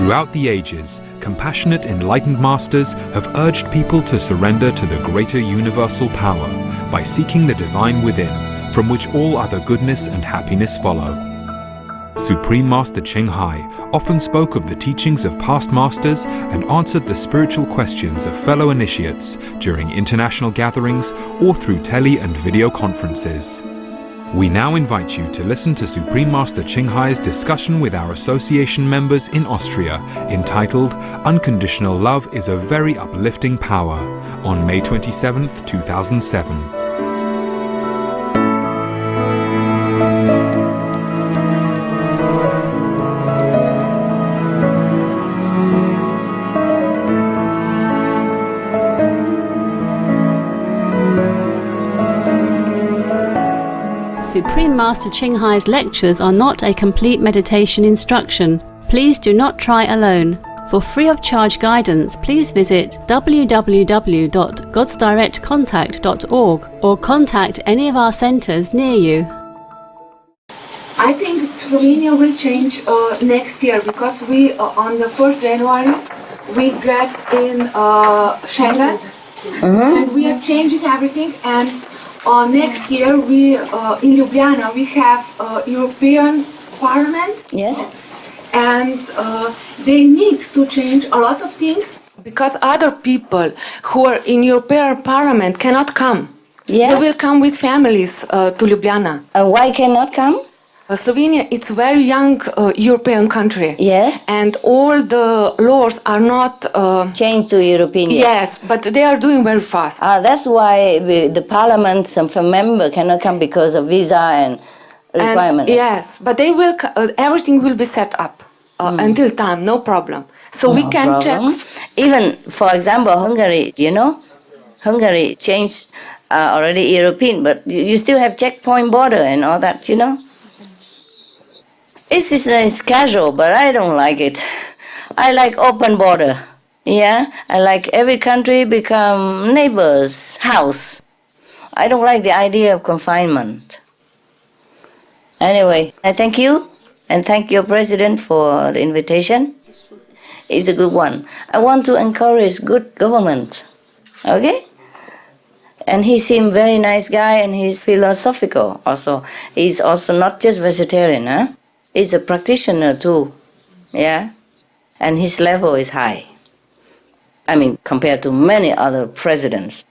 Throughout the ages, compassionate, enlightened masters have urged people to surrender to the greater universal power by seeking the divine within, from which all other goodness and happiness follow. Supreme Master Ching Hai often spoke of the teachings of past masters and answered the spiritual questions of fellow initiates during international gatherings or through tele and video conferences. We now invite you to listen to Supreme Master Ching Hai's discussion with our association members in Austria, entitled Unconditional Love is a Very Uplifting Power, on May 27, 2007. Supreme Master Ching Hai's lectures are not a complete meditation instruction. Please do not try alone. For free of charge guidance, please visit www.godsdirectcontact.org or contact any of our centers near you. I think Slovenia will change next year because we on the 1st January we get in Schengen and we are changing everything, and next year we in Ljubljana we have European Parliament. Yes. And they need to change a lot of things because other people who are in European Parliament cannot come. Yeah. They will come with families to Ljubljana. Why cannot come? Slovenia, it's a very young European country. Yes. And all the laws are not changed to European. Yes, but they are doing very fast. That's why the parliament, some member cannot come because of visa and requirement. Yes, but they will. Everything will be set up until time, no problem. So we can check. Even, for example, Hungary. You know, Hungary changed already European, but you still have checkpoint border and all that. You know. It's casual, but I don't like it. I like open border. Yeah, I like every country become neighbor's house. I don't like the idea of confinement. Anyway, I thank you and thank your president for the invitation. It's a good one. I want to encourage good government. Okay? And he seemed very nice guy and he's philosophical also. He's also not just vegetarian, huh? He's a practitioner too, yeah? And his level is high. I mean, compared to many other presidents.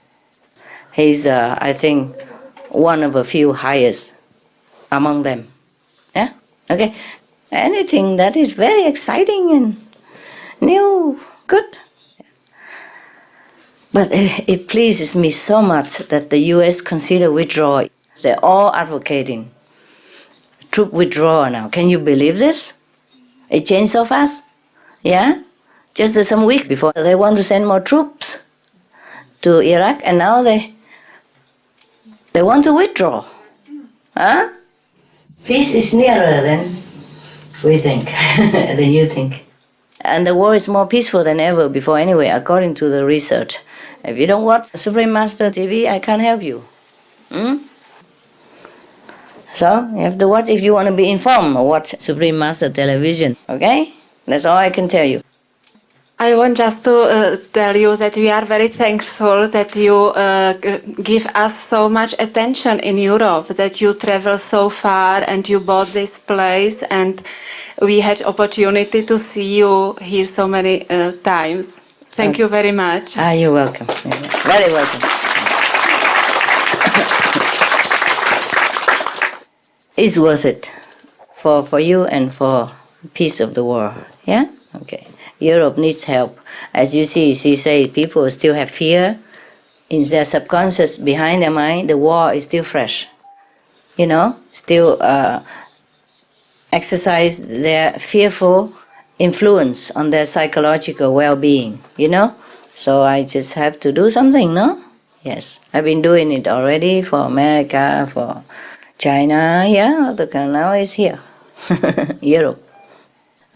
He's, I think, one of a few highest among them, yeah? Okay, anything that is very exciting and new, good. But it pleases me so much that the U.S. consider withdrawal. They're all advocating troop withdrawal now. Can you believe this? It changed so fast. Yeah? Just some weeks before, they want to send more troops to Iraq, and now they want to withdraw. Huh? Peace is nearer than we think, than you think. And the war is more peaceful than ever before anyway, according to the research. If you don't watch Supreme Master TV, I can't help you. So you have to watch if you want to be informed, or watch Supreme Master Television, okay? That's all I can tell you. I want just to tell you that we are very thankful that you give us so much attention in Europe, that you travel so far and you bought this place, and we had opportunity to see you here so many times. Thank you very much. You're welcome. Very welcome. It's worth it for you and for peace of the world. Yeah? Okay. Europe needs help. As you see, she said people still have fear. In their subconscious, behind their mind, the war is still fresh. You know? Still exercise their fearful influence on their psychological well-being. You know? So I just have to do something, no? Yes. I've been doing it already for America, for China, yeah, now it's here, Europe.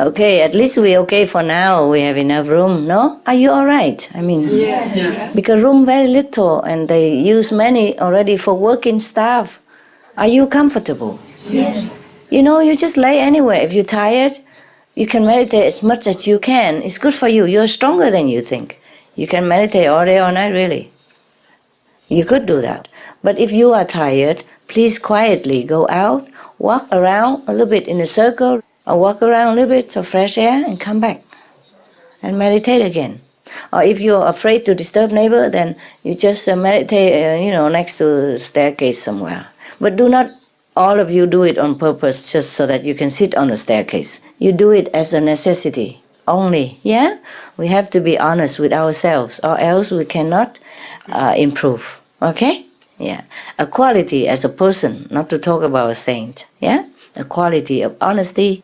Okay, at least we're okay for now. We have enough room, no? Are you all right? I mean, yes. Because room very little and they use many already for working staff. Are you comfortable? Yes. You know, you just lay anywhere. If you're tired, You can meditate as much as you can. It's good for you. You're stronger than you think. You can meditate all day, all night, really. You could do that. But if you are tired, please quietly go out, walk around a little bit in a circle, or walk around a little bit for fresh air and come back and meditate again. Or if you're afraid to disturb neighbor, then you just meditate, next to the staircase somewhere. But do not all of you do it on purpose just so that you can sit on the staircase. You do it as a necessity only, yeah? We have to be honest with ourselves, or else we cannot improve, okay? Yeah. A quality as a person, not to talk about a saint, yeah? A quality of honesty,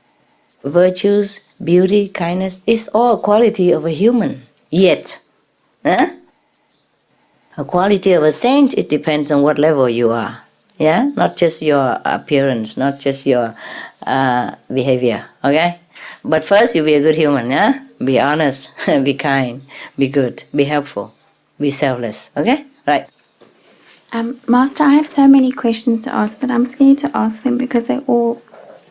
virtues, beauty, kindness, is all a quality of a human. Yet, a quality of a saint, it depends on what level you are. Yeah, not just your appearance, not just your behavior, okay? But first, you be a good human, yeah? Be honest, be kind, be good, be helpful, be selfless, okay? Right. Master, I have so many questions to ask, but I'm scared to ask them because they're all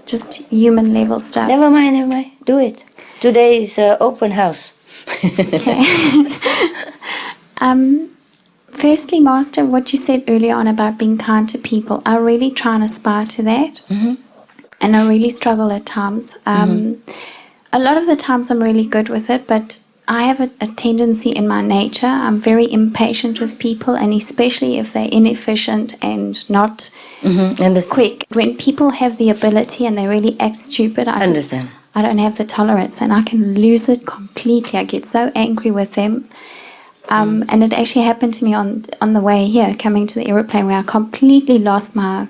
just human level stuff. Never mind, do it. Today is open house. Okay. Firstly, Master, what you said earlier on about being kind to people, I really try and aspire to that. Mm-hmm. And I really struggle at times. A lot of the times I'm really good with it, but I have a tendency in my nature. I'm very impatient with people, and especially if they're inefficient and not quick. When people have the ability and they really act stupid, I don't have the tolerance, and I can lose it completely. I get so angry with them. And it actually happened to me on the way here, coming to the aeroplane, where I completely lost my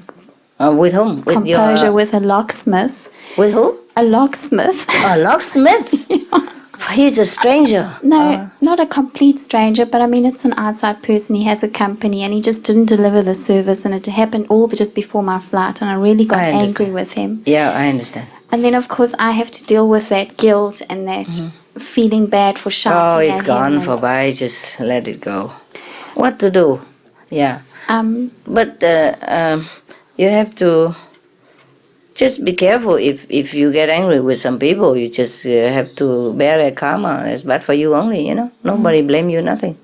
with whom? With composure with a locksmith. With who? A locksmith. A locksmith? Yeah. He's a stranger. No, not a complete stranger, but I mean, it's an outside person. He has a company, and he just didn't deliver the service, and it happened all just before my flight, and I really got angry with him. Yeah, I understand. And then, of course, I have to deal with that guilt and that feeling bad for shouting. Oh, it's gone for by. Just let it go. What to do? Yeah. But you have to just be careful. If you get angry with some people, you just have to bear their karma. It's bad for you only, Nobody blame you, nothing.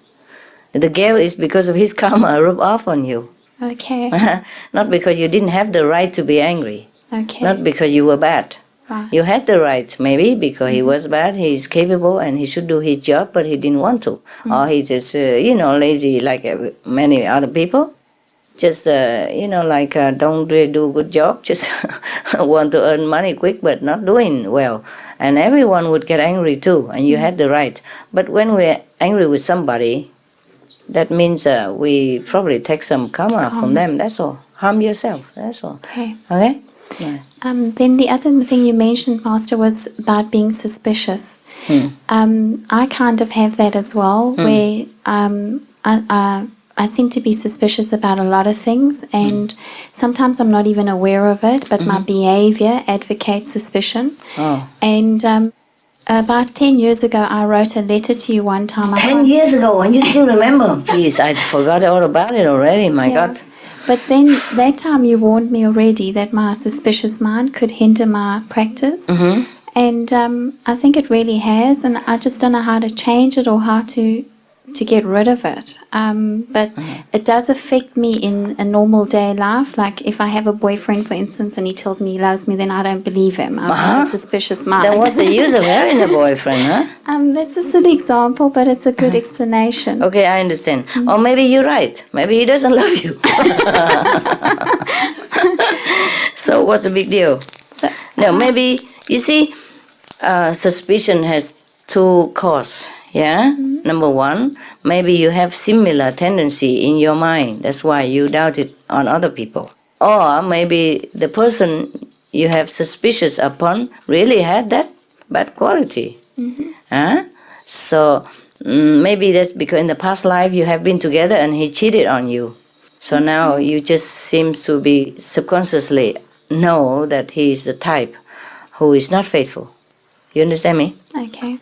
The guilt is because of his karma rub off on you. Okay. Not because you didn't have the right to be angry. Okay. Not because you were bad. Right. You had the right, maybe, because he was bad, he's capable, and he should do his job, but he didn't want to. Or he just, lazy like many other people. Just, don't really do a good job, just want to earn money quick, but not doing well. And everyone would get angry too, and you had the right. But when we're angry with somebody, that means we probably take some karma from them, that's all. Harm yourself, that's all. Okay. Okay? Yeah. Then the other thing you mentioned, Master, was about being suspicious. I kind of have that as well, where I seem to be suspicious about a lot of things, and sometimes I'm not even aware of it, but my behavior advocates suspicion. Oh. And about 10 years ago, I wrote a letter to you one time. 10 years ago, and you still remember? Please, I forgot all about it already, my God. But then that time you warned me already that my suspicious mind could hinder my practice. And I think it really has, and I just don't know how to change it or how to get rid of it. But it does affect me in a normal day life. Like if I have a boyfriend, for instance, and he tells me he loves me, then I don't believe him. I have a suspicious mind. Then what's the use of having a boyfriend, huh? That's just an example, but it's a good explanation. Okay, I understand. Or maybe you're right. Maybe he doesn't love you. So what's the big deal? No, maybe, you see, suspicion has two causes. Yeah? Number one, maybe you have similar tendency in your mind. That's why you doubt it on other people. Or maybe the person you have suspicious upon really had that bad quality. So maybe that's because in the past life you have been together and he cheated on you. So now you just seem to be subconsciously know that he is the type who is not faithful. You understand me? Okay.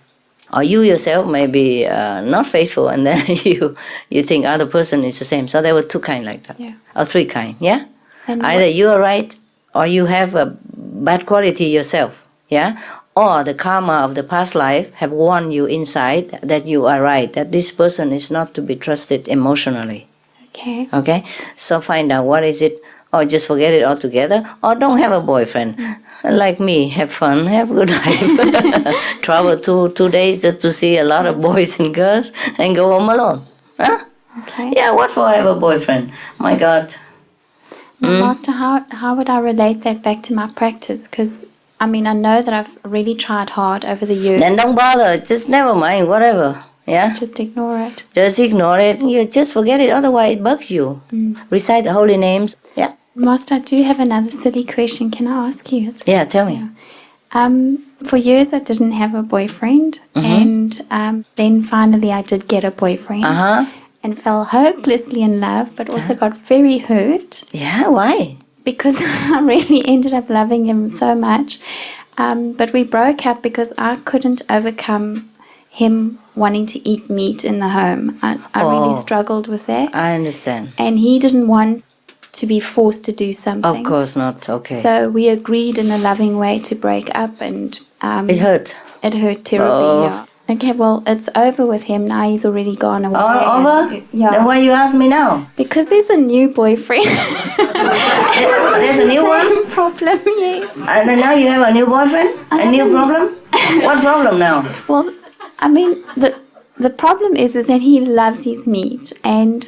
Or you yourself may be not faithful, and then you think other person is the same. So there were two kinds like that. Yeah. Or three kinds, yeah? And either you are right, or you have a bad quality yourself, yeah? or the karma of the past life have warned you inside that you are right, that this person is not to be trusted emotionally. Okay. Okay? So find out what is it, or just forget it altogether, or don't have a boyfriend. Like me, have fun, have a good life. Travel 2 days just to see a lot of boys and girls and go home alone. Huh? Okay. Yeah, what for have a boyfriend? My God. Now, Master, how would I relate that back to my practice? Because, I mean, I know that I've really tried hard over the years. Then don't bother, just never mind, whatever. Yeah? Just ignore it. Just ignore it. You just forget it, otherwise it bugs you. Recite the holy names. Yeah. Master, I do have another silly question. Can I ask you it? Yeah, tell me. For years, I didn't have a boyfriend. And then finally, I did get a boyfriend. Uh-huh. And fell hopelessly in love, but also got very hurt. Yeah, why? Because I really ended up loving him so much. But we broke up because I couldn't overcome him wanting to eat meat in the home. I really struggled with that. I understand. And he didn't want to be forced to do something. Of course not, okay. So we agreed in a loving way to break up, and It hurt. it hurt terribly. Oh. Yeah. Okay, well, it's over with him now. He's already gone away. All over? Yeah. Then why you ask me now? Because there's a new boyfriend. There's a new one? Problem, yes. And then now you have a new boyfriend? A new problem? What problem now? Well, I mean, the problem is that he loves his meat, and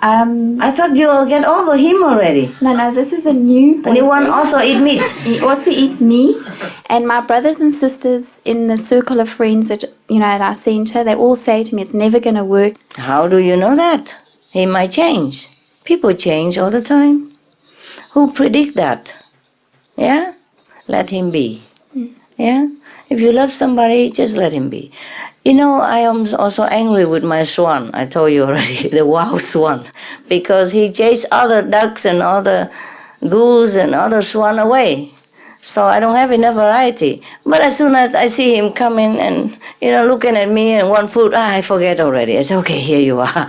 I thought you will get over him already. no, this is a new The new one also eat meat. He also eats meat, and my brothers and sisters in the circle of friends that at our center, they all say to me, "It's never going to work." How do you know that? He might change. People change all the time. Who predict that? Yeah? Let him be. Yeah? If you love somebody, just let him be. I am also angry with my swan. I told you already, the wild swan. Because he chased other ducks and other goose and other swan away. So I don't have enough variety. But as soon as I see him coming and, looking at me and want food, I forget already. I say, okay, here you are.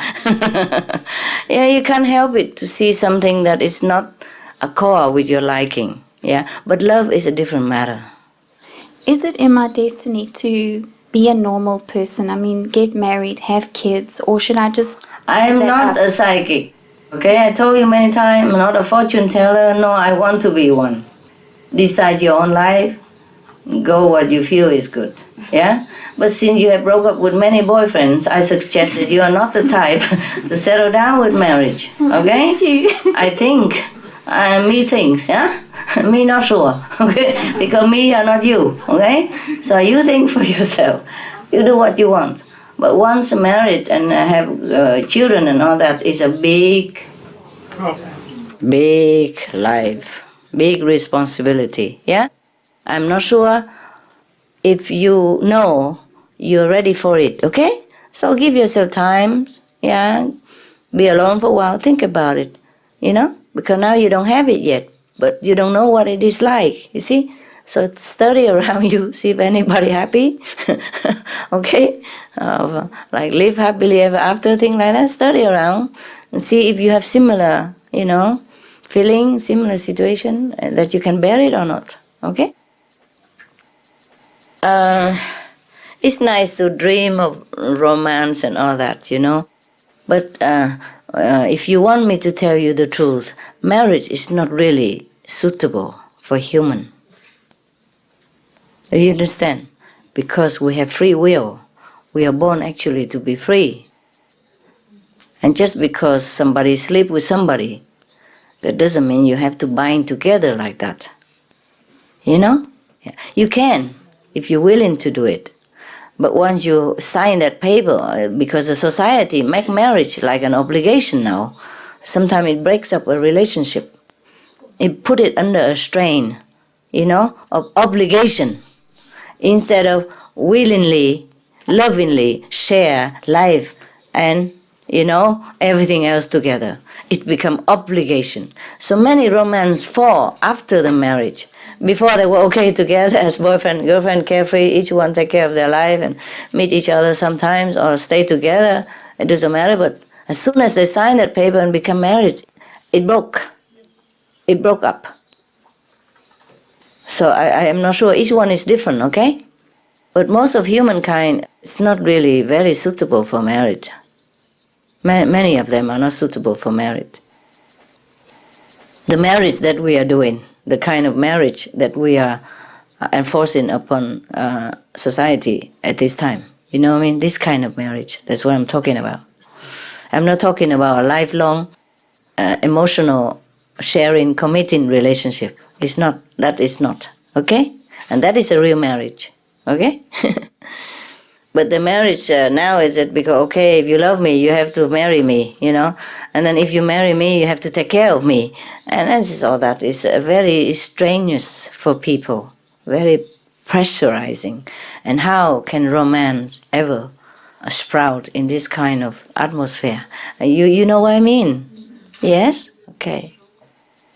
Yeah, you can't help it to see something that is not accord with your liking. Yeah, but love is a different matter. Is it in my destiny to be a normal person? I mean, get married, have kids, or should I just... I am not a psychic. Okay, I told you many times, I'm not a fortune teller. No, I want to be one. Decide your own life. Go what you feel is good. Yeah? But since you have broke up with many boyfriends, I suggest that you are not the type to settle down with marriage. Okay? I think. Me thinks, yeah? Me not sure, okay? Because me are not you, okay? So you think for yourself. You do what you want. But once married and have children and all that is a big life, big responsibility, yeah? I'm not sure if you know you're ready for it, okay? So give yourself time, yeah? Be alone for a while, think about it, Because now you don't have it yet, but you don't know what it is like, you see? So study around you, see if anybody happy, okay? Like live happily ever after, thing like that. Study around and see if you have similar, feeling, similar situation, that you can bear it or not, okay? It's nice to dream of romance and all that, But if you want me to tell you the truth, marriage is not really suitable for human. Do you understand? Because we have free will. We are born actually to be free. And just because somebody sleep with somebody, that doesn't mean you have to bind together like that. Yeah. You can, if you're willing to do it. But once you sign that paper, because the society make marriage like an obligation now, sometimes it breaks up a relationship. It put it under a strain, of obligation, instead of willingly, lovingly share life and, everything else together. It become obligation. So many romance fall after the marriage. Before they were okay together as boyfriend, girlfriend, carefree, each one take care of their life and meet each other sometimes or stay together. It doesn't matter, but as soon as they sign that paper and become married, it broke. It broke up. So I am not sure. Each one is different, okay? But most of humankind is not really very suitable for marriage. Many of them are not suitable for marriage. The marriage that we are doing, the kind of marriage that we are enforcing upon society at this time, you know what I mean? This kind of marriage, that's what I'm talking about. I'm not talking about a lifelong, emotional, sharing, committing relationship. It's not, that is not, okay? And that is a real marriage, okay? But the marriage now is that because, okay, if you love me, you have to marry me, you know? And then if you marry me, you have to take care of me. And that is all that. It's very strenuous for people, very pressurizing. And how can romance ever sprout in this kind of atmosphere? You know what I mean? Yes? Okay.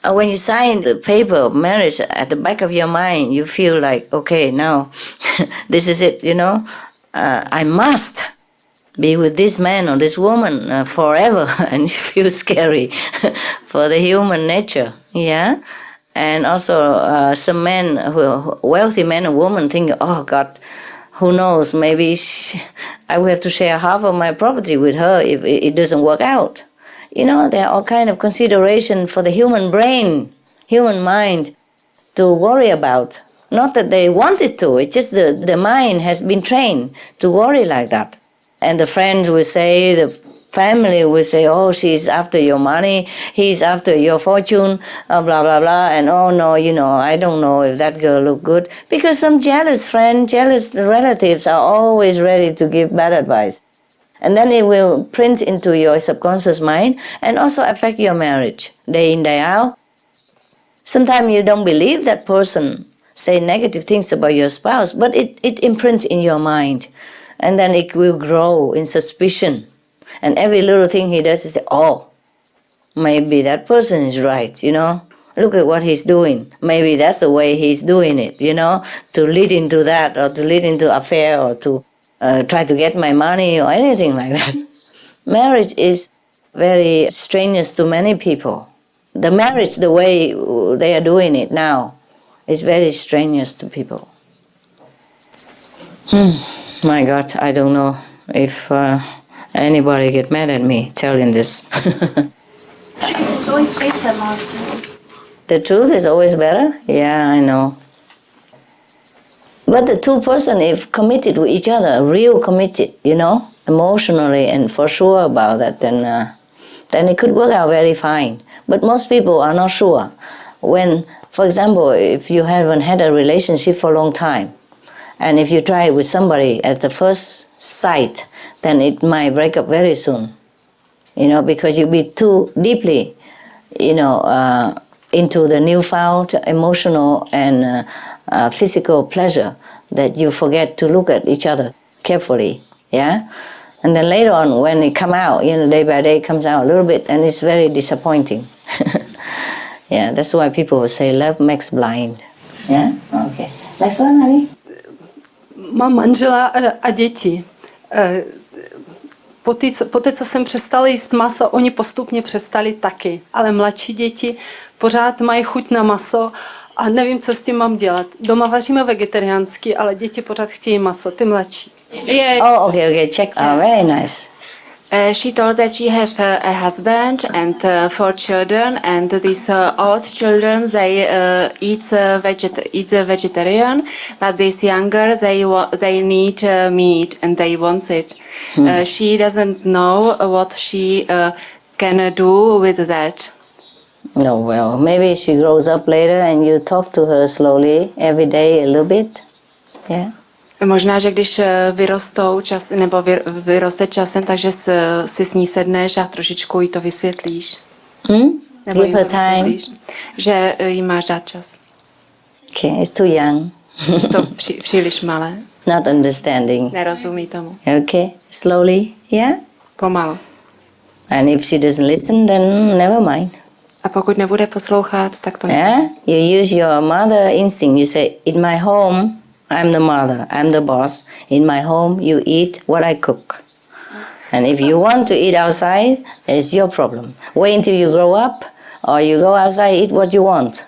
When you sign the paper of marriage, at the back of your mind, you feel like, okay, now this is it, you know? I must be with this man or this woman forever, and you feel scary for the human nature, yeah? And also some men, wealthy men and women think, oh God, who knows, maybe I will have to share half of my property with her if it doesn't work out. You know, there are all kind of consideration for the human brain, human mind to worry about. Not that they wanted to, it's just the mind has been trained to worry like that. And the friends will say, the family will say, oh, she's after your money, he's after your fortune, blah, blah, blah. And oh, no, you know, I don't know if that girl look good. Because some jealous friend, jealous relatives are always ready to give bad advice. And then it will print into your subconscious mind and also affect your marriage, day in, day out. Sometimes you don't believe that person say negative things about your spouse, but it imprints in your mind. And then it will grow in suspicion. And every little thing he does is say, oh, maybe that person is right, you know. Look at what he's doing. Maybe that's the way he's doing it, you know, to lead into that or to lead into affair or to try to get my money or anything like that. Marriage is very strenuous to many people. The marriage, the way they are doing it now, is very strenuous to people. My God, I don't know if anybody get mad at me telling this. It's always better, Master. The truth is always better? Yeah, I know. But the two person, if committed to each other, real committed, you know, emotionally and for sure about that, then it could work out very fine. But most people are not sure. When, for example, if you haven't had a relationship for a long time, and if you try it with somebody at the first sight, then it might break up very soon. You know, because you'll be too deeply, you know, into the newfound emotional and physical pleasure that you forget to look at each other carefully, yeah? And then later on, when it come out, you know, day by day it comes out a little bit, and it's very disappointing. Yeah, that's why people will say love makes blind. Yeah? Okay. Next one, honey. Mám manžela a děti. Poté, co jsem přestala jíst maso, oni postupně přestali taky. Ale mladší děti pořád mají chuť na maso a nevím, co s tím mám dělat. Doma vaříme vegetariánsky, ale děti pořád chtějí maso, ty mladší. Yeah. Oh, okay, check. Oh, very nice. She told that she has a husband and 4 children, and these old children, they eat vegetarian, but these younger, they need meat and they want it. She doesn't know what she can do with that. No, well, maybe she grows up later and you talk to her slowly every day a little bit. Yeah. Možná, že když vyrostou vyroste časem, takže si s ní sedneš a trošičku jí to vysvětlíš. Nebo Give her time. Že jí máš dát čas. Okay, it's too young. Jsou příliš malé. Not understanding. Nerozumí tomu. Okay, slowly, yeah? Pomalu. And if she doesn't listen, then never mind. A pokud nebude poslouchat, tak to Yeah? You use your mother instinct. You say, in my home, I'm the mother, I'm the boss. In my home, you eat what I cook. And if you want to eat outside, it's your problem. Wait until you grow up, or you go outside, eat what you want.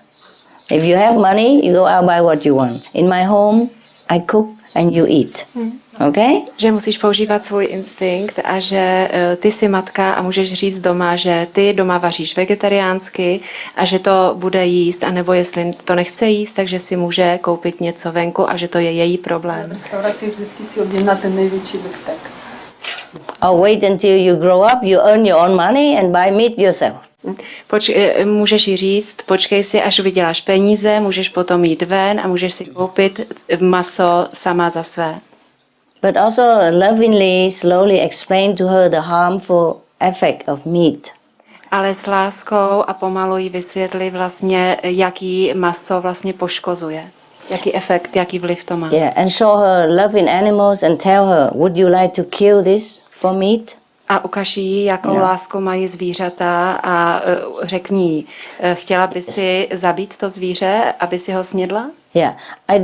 If you have money, you go out buy what you want. In my home, I cook and you eat. Okay? Že musíš používat svůj instinkt a že ty jsi matka a můžeš říct doma, že ty doma vaříš vegetariánsky a že to bude jíst, anebo jestli to nechce jíst, takže si může koupit něco venku a že to je její problém. V restauraci vždycky si objedná ten největší biftek. Or wait until you grow up, you earn your own money and buy meat yourself. Můžeš jí říct, počkej si, až vyděláš peníze, můžeš potom jít ven a můžeš si koupit maso sama za své. But also lovingly, slowly explain to her the harmful effect of meat. Ale s láskou a pomalu jí vysvětli vlastně, jaký maso vlastně poškozuje. Jaký efekt, jaký vliv to má. Yeah, and show her loving animals and tell her, would you like to kill this for meat? A ukaž jí, jakou lásku mají zvířata a řekni jí, chtěla by si zabít to zvíře, aby si ho snědla? Yeah, I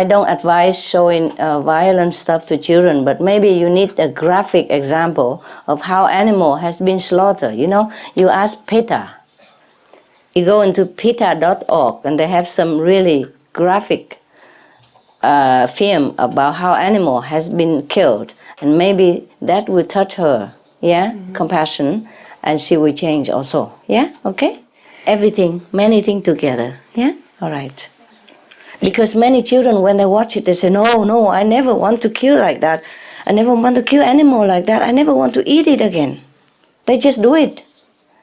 don't advise showing violent stuff to children, but maybe you need a graphic example of how animal has been slaughtered. You know, you ask PETA. You go into PETA.org and they have some really graphic film about how animal has been killed, and maybe that will touch her. Yeah, compassion, and she will change also. Yeah, okay. Everything, many things together. Yeah, all right. Because many children, when they watch it, they say, no, I never want to kill like that. I never want to kill animal like that. I never want to eat it again. They just do it,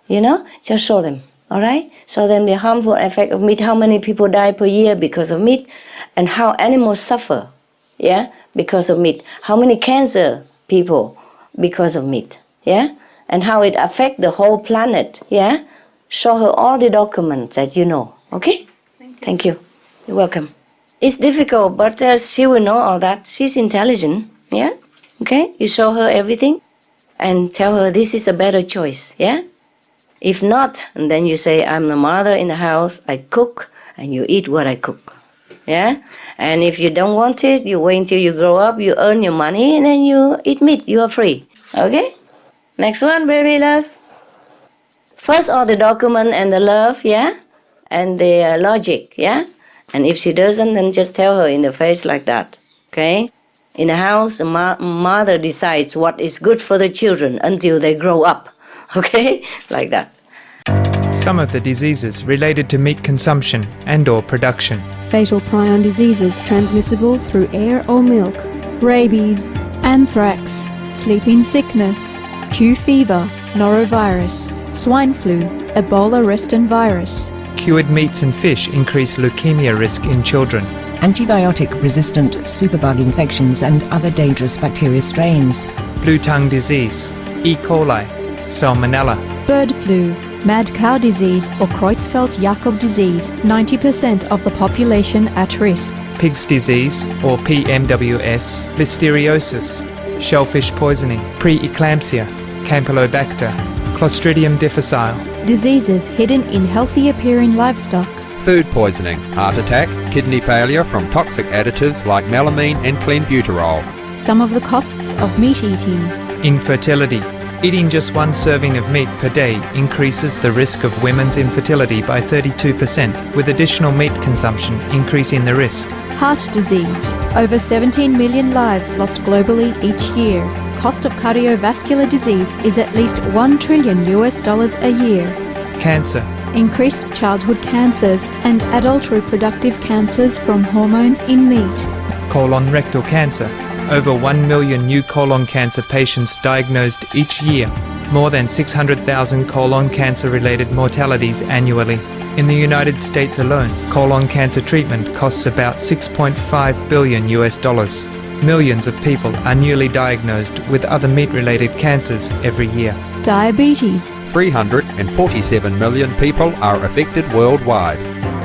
you know? Just show them, all right? Show them the harmful effect of meat, how many people die per year because of meat, and how animals suffer, yeah, because of meat. How many cancer people because of meat, yeah? And how it affects the whole planet, yeah? Show her all the documents that you know, okay? Thank you. You're welcome. It's difficult, but she will know all that. She's intelligent, yeah? Okay? You show her everything and tell her this is a better choice, yeah? If not, and then you say, I'm the mother in the house, I cook, and you eat what I cook, yeah? And if you don't want it, you wait until you grow up, you earn your money, and then you eat meat. You are free, okay? Next one, baby love. First, all the document and the love, yeah? And the logic, yeah? And if she doesn't, then just tell her in the face like that, okay? In the house, a mother decides what is good for the children until they grow up, okay? Like that. Some of the diseases related to meat consumption and/or production. Fatal prion diseases transmissible through air or milk. Rabies, anthrax, sleeping sickness, Q fever, norovirus, swine flu, Ebola reston virus. Cured meats and fish increase leukemia risk in children. Antibiotic-resistant superbug infections and other dangerous bacteria strains. Blue tongue disease, E. coli, Salmonella. Bird flu, mad cow disease or Creutzfeldt-Jakob disease, 90% of the population at risk. Pig's disease or PMWS, listeriosis, shellfish poisoning, preeclampsia, Campylobacter, Clostridium difficile. Diseases hidden in healthy appearing livestock. Food poisoning, heart attack, kidney failure from toxic additives like melamine and clenbuterol. Some of the costs of meat eating. Infertility. Eating just one serving of meat per day increases the risk of women's infertility by 32%, with additional meat consumption increasing the risk. Heart disease. Over 17 million lives lost globally each year. Cost of cardiovascular disease is at least $1 trillion a year. Cancer. Increased childhood cancers and adult reproductive cancers from hormones in meat. Colon rectal cancer. Over 1 million new colon cancer patients diagnosed each year. More than 600,000 colon cancer-related mortalities annually. In the United States alone, colon cancer treatment costs about $6.5 billion. Millions of people are newly diagnosed with other meat-related cancers every year. Diabetes. 347 million people are affected worldwide.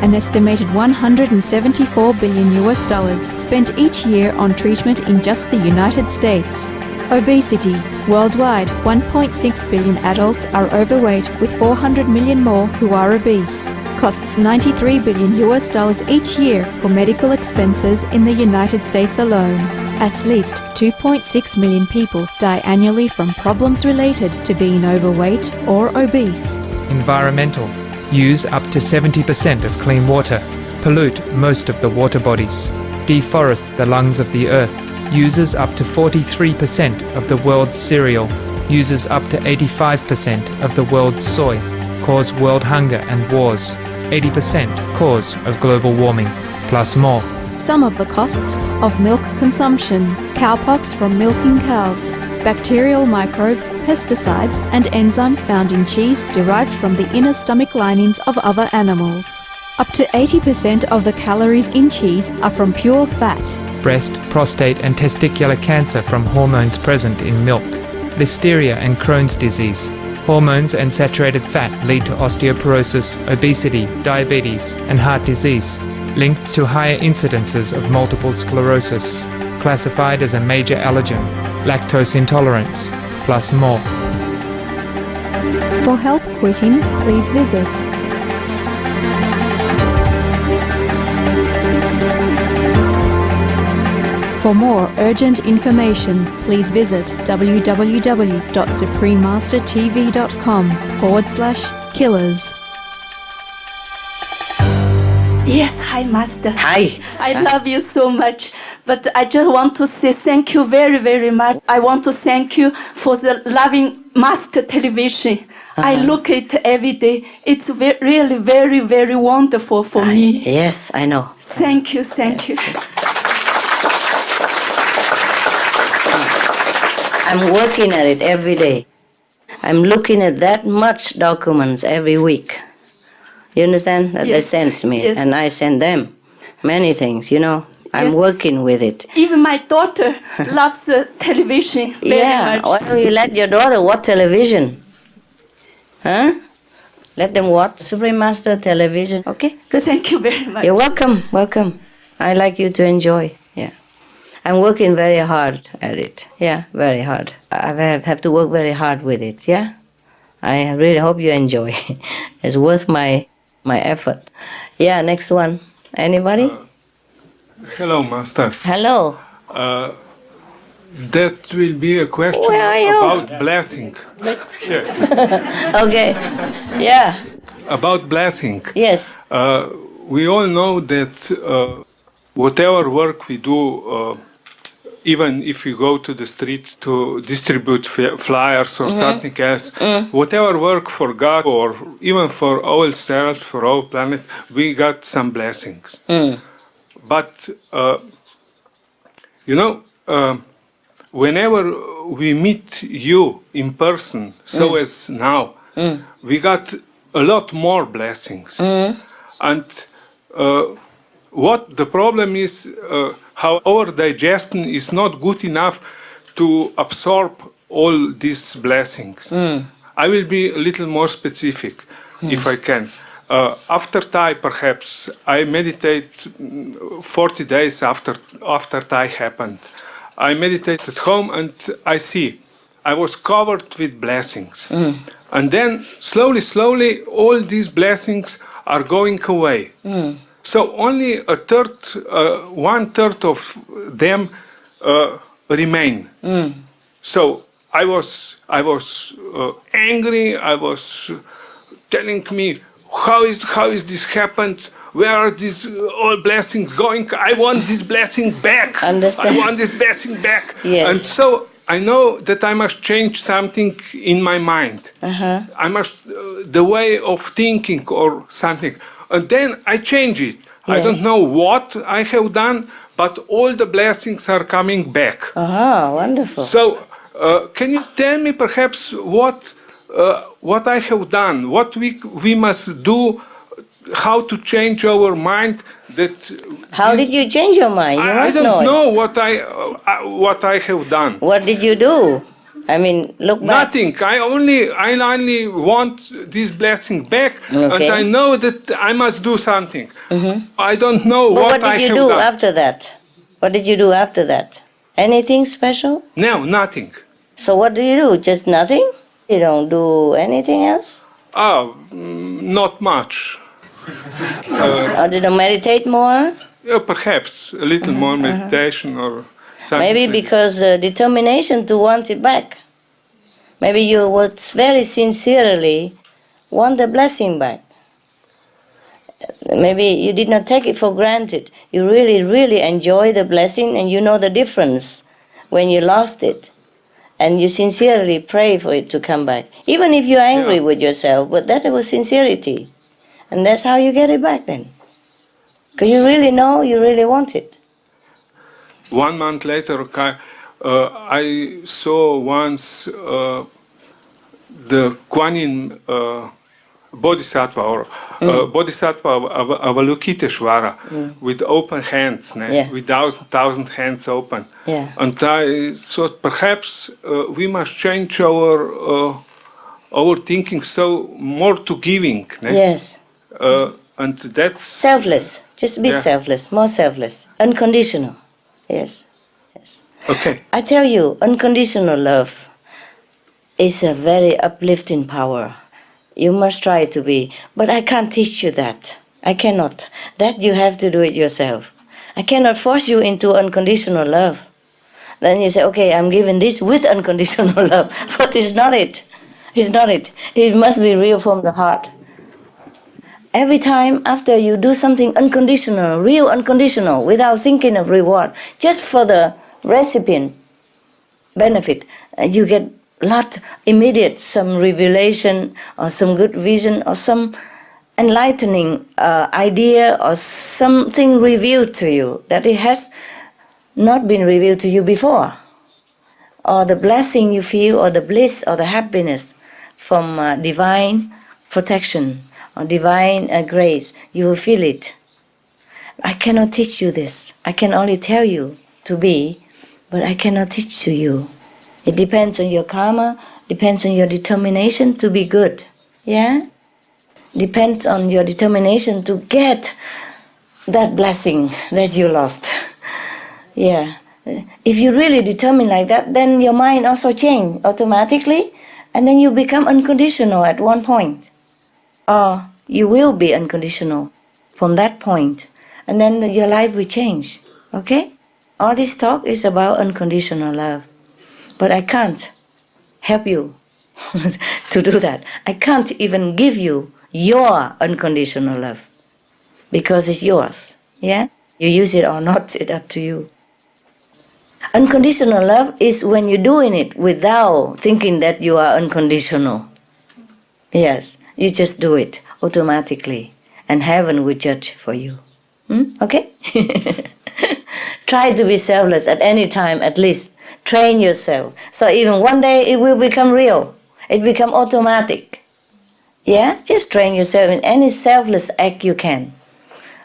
An estimated $174 billion spent each year on treatment in just the United States. Obesity. Worldwide, 1.6 billion adults are overweight, with 400 million more who are obese. Costs $93 billion each year for medical expenses in the United States alone. At least 2.6 million people die annually from problems related to being overweight or obese. Environmental. use up to 70% of clean water, pollute most of the water bodies, deforest the lungs of the earth, uses up to 43% of the world's cereal, uses up to 85% of the world's soy, cause world hunger and wars, 80% cause of global warming, plus more. Some of the costs of milk consumption: cowpox from milking cows, bacterial microbes, pesticides, and enzymes found in cheese derived from the inner stomach linings of other animals. Up to 80% of the calories in cheese are from pure fat. Breast, prostate, and testicular cancer from hormones present in milk, listeria and Crohn's disease. Hormones and saturated fat lead to osteoporosis, obesity, diabetes, and heart disease, linked to higher incidences of multiple sclerosis, classified as a major allergen, lactose intolerance, plus more. For help quitting, please visit For more urgent information, please visit www.suprememastertv.com/killers. Yes, hi, Master. Hi. I love you so much. But I just want to say thank you very, very much. I want to thank you for the loving Master television. I look at it every day. It's really very, very wonderful for me. Yes, I know. Thank you, thank you. I'm working at it every day. I'm looking at that much documents every week. You understand? That they send me, and I send them many things, you know. I'm working with it. Even my daughter loves the television very much. Why don't you let your daughter watch television? Huh? Let them watch Supreme Master television, okay? Good. Thank you very much. You're welcome, welcome. I like you to enjoy, yeah. I'm working very hard at it, yeah, very hard. I have to work very hard with it, yeah? I really hope you enjoy. It's worth my effort. Yeah, next one. Anybody? Hello, Master. Hello. That will be a question about blessing. Yes. Okay. Yeah. About blessing. Yes. We all know that whatever work we do, even if we go to the street to distribute flyers or something else, whatever work for God or even for ourselves, for our planet, we got some blessings. But, you know, whenever we meet you in person, so as now, we got a lot more blessings. And what the problem is, how our digestion is not good enough to absorb all these blessings. I will be a little more specific, if I can. After Thai, perhaps, I meditate 40 days after Thai happened. I meditate at home and I see I was covered with blessings. And then slowly, all these blessings are going away. So only one third of them remain. So I was angry. I was telling me, how is this happened? Where are these all blessings going? I want this blessing back. Understand. I want this blessing back. Yes. And so I know that I must change something in my mind. I must the way of thinking or something. And then I change it. I don't know what I have done, but all the blessings are coming back. Wonderful. So, can you tell me perhaps what I have done, what we must do, how to change our mind? How did you change your mind? I don't know what I have done. What did you do? I mean, look back. Nothing. I only want this blessing back, and I know that I must do something. I don't know what I have done. What did you do after that? What did you do after that? Anything special? No, nothing. So what do you do? Just nothing? You don't do anything else? Not much. Or did you meditate more? Yeah, perhaps a little more meditation or something. Maybe because the determination to want it back. Maybe you would very sincerely want the blessing back. Maybe you did not take it for granted. You really, really enjoy the blessing and you know the difference when you lost it. And you sincerely pray for it to come back. Even if you're angry with yourself, but that was sincerity. And that's how you get it back then. Because you really know, you really want it. 1 month later, I saw once the Kuan Yin Bodhisattva or Bodhisattva Avalokiteshvara with open hands, with thousand hands open. And I thought perhaps we must change our thinking so more to giving. Yes. And that's selfless. Just be selfless, more selfless, unconditional. Yes. Okay. I tell you, unconditional love is a very uplifting power. You must try to be. But I can't teach you that. I cannot. That you have to do it yourself. I cannot force you into unconditional love. Then you say, okay, I'm giving this with unconditional love. But it's not it. It's not it. It must be real from the heart. Every time after you do something unconditional, real unconditional, without thinking of reward, just for the recipient benefit, you get lot immediate, some revelation or some good vision or some enlightening idea or something revealed to you that it has not been revealed to you before. Or the blessing you feel or the bliss or the happiness from divine protection or divine grace, you will feel it. I cannot teach you this. I can only tell you to be, but I cannot teach to you. It depends on your karma, depends on your determination to be good. Yeah? Depends on your determination to get that blessing that you lost. Yeah. If you really determine like that, then your mind also change automatically, and then you become unconditional at one point. Or you will be unconditional from that point, and then your life will change. Okay? All this talk is about unconditional love. But I can't help you to do that. I can't even give you your unconditional love because it's yours. Yeah? You use it or not, it's up to you. Unconditional love is when you're doing it without thinking that you are unconditional. Yes, you just do it automatically and heaven will judge for you. Okay? Try to be selfless at any time, at least. Train yourself. So even one day it will become real. It become automatic. Yeah? Just train yourself in any selfless act you can.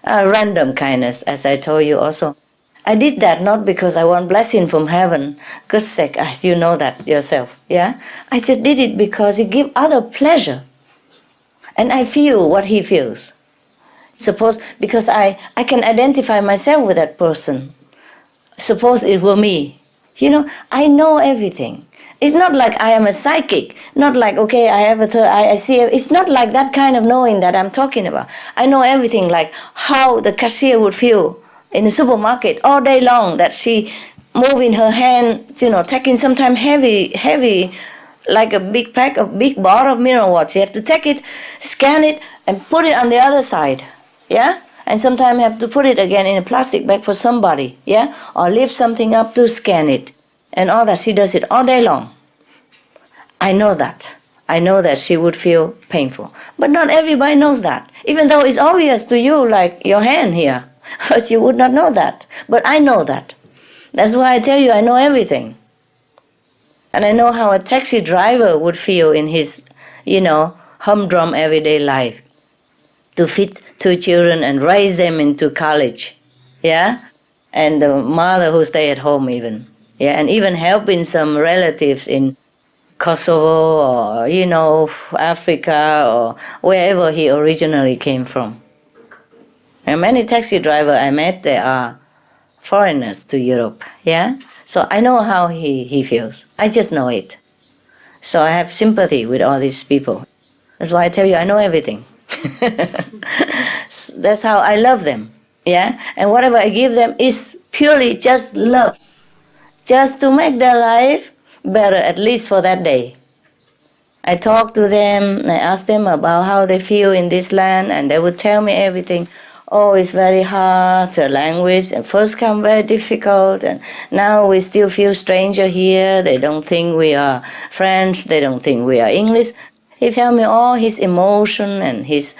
Random kindness, as I told you also. I did that not because I want blessing from heaven. God's sake, you know that yourself. Yeah? I just did it because it gives other pleasure. And I feel what he feels. Suppose, because I can identify myself with that person. Suppose it were me. You know, I know everything. It's not like I am a psychic. Not like, okay, I have I see. It's not like that kind of knowing that I'm talking about. I know everything, like how the cashier would feel in the supermarket all day long, that she moving her hand, you know, taking sometimes heavy, like a big bottle of mineral water. You have to take it, scan it, and put it on the other side. Yeah? And sometimes you have to put it again in a plastic bag for somebody, yeah? Or lift something up to scan it. And all that, she does it all day long. I know that. I know that she would feel painful. But not everybody knows that. Even though it's obvious to you, like your hand here. But you would not know that. But I know that. That's why I tell you I know everything. And I know how a taxi driver would feel in his, you know, humdrum everyday life. To feed 2 children and raise them into college, yeah? And the mother who stay at home even, yeah? And even helping some relatives in Kosovo or, you know, Africa or wherever he originally came from. And many taxi drivers I met, they are foreigners to Europe, yeah? So I know how he feels. I just know it. So I have sympathy with all these people. That's why I tell you I know everything. That's how I love them, yeah? And whatever I give them is purely just love, just to make their life better, at least for that day. I talk to them, I ask them about how they feel in this land, and they would tell me everything. Oh, it's very hard, the language at first come very difficult, and now we still feel stranger here. They don't think we are French, they don't think we are English. He tell me all his emotion and his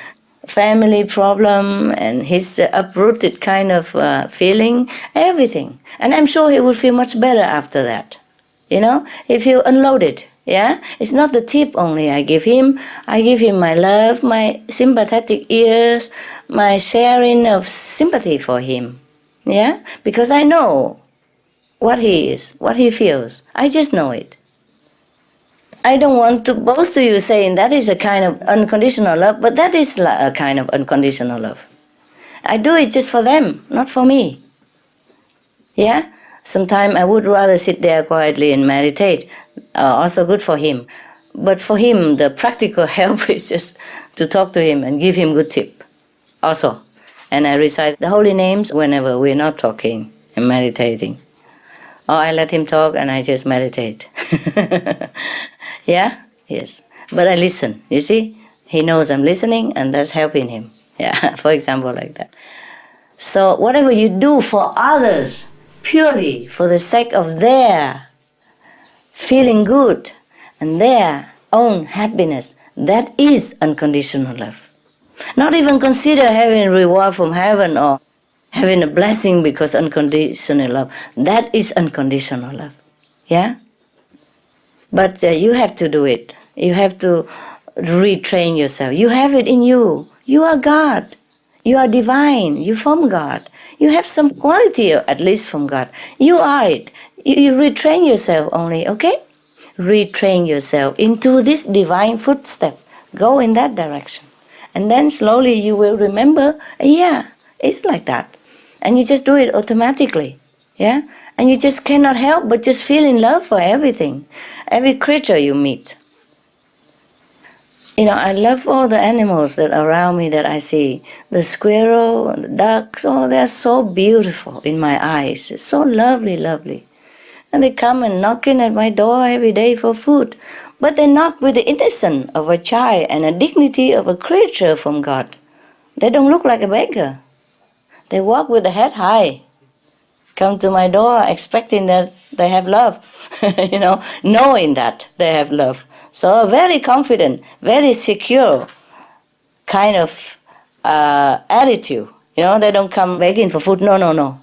family problem and his uprooted kind of feeling, everything. And I'm sure he will feel much better after that. You know, he feel unloaded. Yeah, it's not the tip only I give him. I give him my love, my sympathetic ears, my sharing of sympathy for him. Yeah, because I know what he is, what he feels. I just know it. I don't want to boast to you saying that is a kind of unconditional love, but that is a kind of unconditional love. I do it just for them, not for me. Yeah? Sometimes I would rather sit there quietly and meditate. Also good for him. But for him, the practical help is just to talk to him and give him good tip. Also. And I recite the holy names whenever we're not talking and meditating. Or I let him talk and I just meditate. Yeah? Yes. But I listen, you see? He knows I'm listening and that's helping him. Yeah, for example, like that. So whatever you do for others, purely for the sake of their feeling good and their own happiness, that is unconditional love. Not even consider having reward from heaven or having a blessing because unconditional love. That is unconditional love. Yeah? But you have to do it. You have to retrain yourself. You have it in you. You are God. You are divine. You're from God. You have some quality, at least from God. You are it. You retrain yourself only, okay? Retrain yourself into this divine footstep. Go in that direction. And then slowly you will remember, yeah, it's like that. And you just do it automatically, yeah? And you just cannot help but just feel in love for everything, every creature you meet. You know, I love all the animals that are around me that I see. The squirrel, the ducks, oh, they're so beautiful in my eyes. It's so lovely, lovely. And they come and knocking at my door every day for food. But they knock with the innocence of a child and a dignity of a creature from God. They don't look like a beggar. They walk with the head high. Come to my door expecting that they have love, you know, knowing that they have love. So very confident, very secure kind of attitude. You know, they don't come begging for food. No, no, no.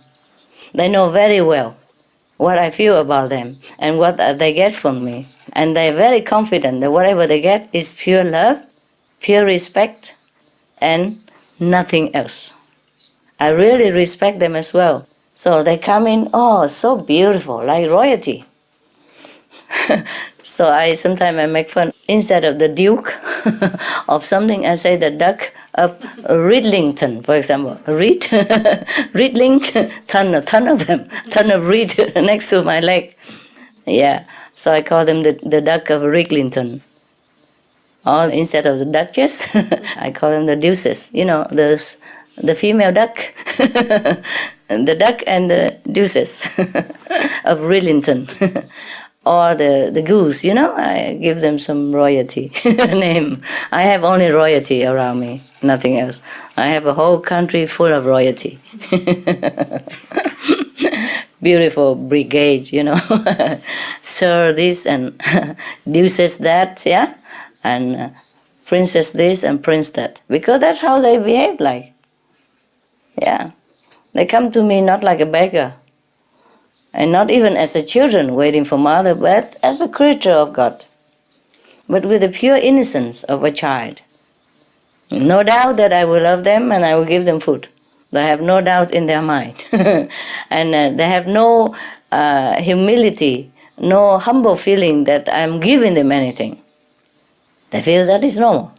They know very well what I feel about them and what they get from me. And they're very confident that whatever they get is pure love, pure respect, and nothing else. I really respect them as well. So they come in, oh, so beautiful, like royalty. So sometimes I make fun. Instead of the Duke of something, I say the Duck of Ridlington, for example. Ridlington, ton of them, ton of reed next to my leg. Yeah, so I call them the Duck of Ridlington. Or instead of the Duchess, I call them the Deuces. You know, the female duck, the duck and the deuces of Ridlington. Or the goose, you know, I give them some royalty name. I have only royalty around me, nothing else. I have a whole country full of royalty. Beautiful brigade, you know, Sir this and Deuces that, yeah, and Princess this and Prince that, because that's how they behave like. Yeah, they come to me not like a beggar, and not even as a children waiting for mother, but as a creature of God, but with the pure innocence of a child. No doubt that I will love them and I will give them food. They have no doubt in their mind. And they have no humility, no humble feeling that I'm giving them anything. They feel that is normal,